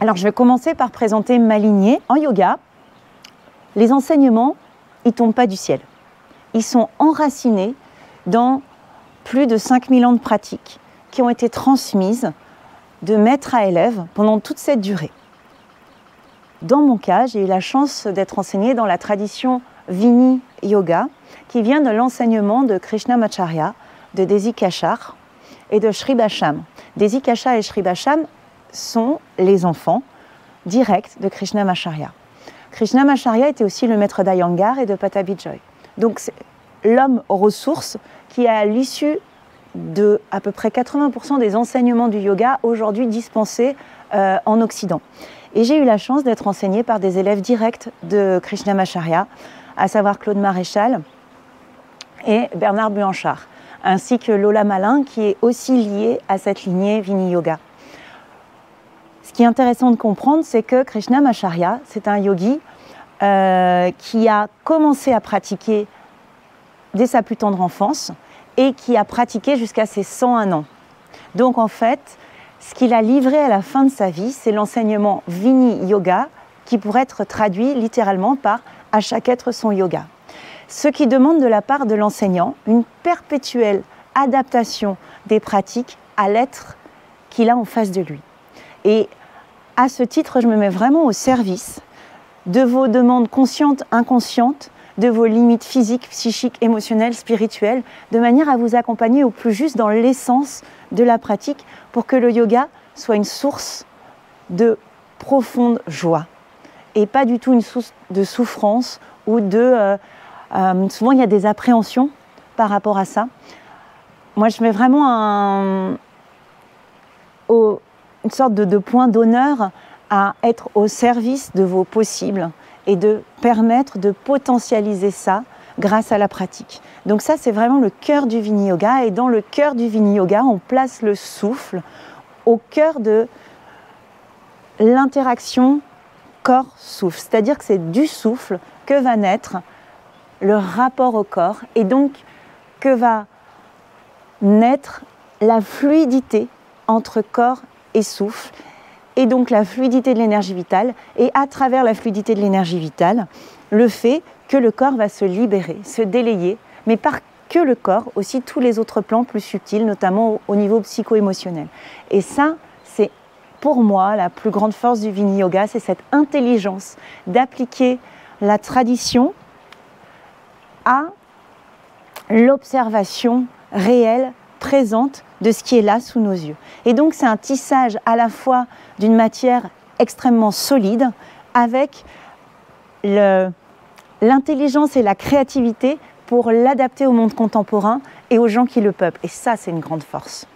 Alors je vais commencer par présenter ma lignée. En yoga, les enseignements, ils ne tombent pas du ciel. Ils sont enracinés dans plus de 5000 ans de pratique qui ont été transmises de maître à élève pendant toute cette durée. Dans mon cas, j'ai eu la chance d'être enseignée dans la tradition Vini Yoga qui vient de l'enseignement de Krishnamacharya, de Desi Kachar et de Sri Basham. Desi Kachar et Sri Basham sont les enfants directs de Krishnamacharya. Krishnamacharya était aussi le maître d'Iyengar et de Pattabhi Joy. Donc c'est l'homme ressource qui à l'issue de à peu près 80% des enseignements du yoga aujourd'hui dispensés en Occident. Et j'ai eu la chance d'être enseignée par des élèves directs de Krishnamacharya, à savoir Claude Maréchal et Bernard Buanchard, ainsi que Lola Malin qui est aussi liée à cette lignée Vini Yoga. Ce qui est intéressant de comprendre, c'est que Krishnamacharya, c'est un yogi qui a commencé à pratiquer dès sa plus tendre enfance et qui a pratiqué jusqu'à ses 101 ans. Donc en fait, ce qu'il a livré à la fin de sa vie, c'est l'enseignement Vini Yoga qui pourrait être traduit littéralement par « à chaque être son yoga ». Ce qui demande de la part de l'enseignant une perpétuelle adaptation des pratiques à l'être qu'il a en face de lui. Et à ce titre, je me mets vraiment au service de vos demandes conscientes, inconscientes, de vos limites physiques, psychiques, émotionnelles, spirituelles, de manière à vous accompagner au plus juste dans l'essence de la pratique pour que le yoga soit une source de profonde joie et pas du tout une source de souffrance ou de... souvent, il y a des appréhensions par rapport à ça. Moi, je mets vraiment une sorte de point d'honneur à être au service de vos possibles et de permettre de potentialiser ça grâce à la pratique. Donc ça, c'est vraiment le cœur du Vini Yoga. Et dans le cœur du Vini Yoga, on place le souffle au cœur de l'interaction corps-souffle. C'est-à-dire que c'est du souffle que va naître le rapport au corps et donc que va naître la fluidité entre corps et souffle et donc la fluidité de l'énergie vitale et à travers la fluidité de l'énergie vitale, le fait que le corps va se libérer, se délayer, mais pas que le corps, aussi tous les autres plans plus subtils, notamment au niveau psycho-émotionnel. Et ça, c'est pour moi la plus grande force du Vini Yoga, c'est cette intelligence d'appliquer la tradition à l'observation réelle, présente de ce qui est là sous nos yeux. Et donc c'est un tissage à la fois d'une matière extrêmement solide avec l'intelligence et la créativité pour l'adapter au monde contemporain et aux gens qui le peuplent. Et ça, c'est une grande force.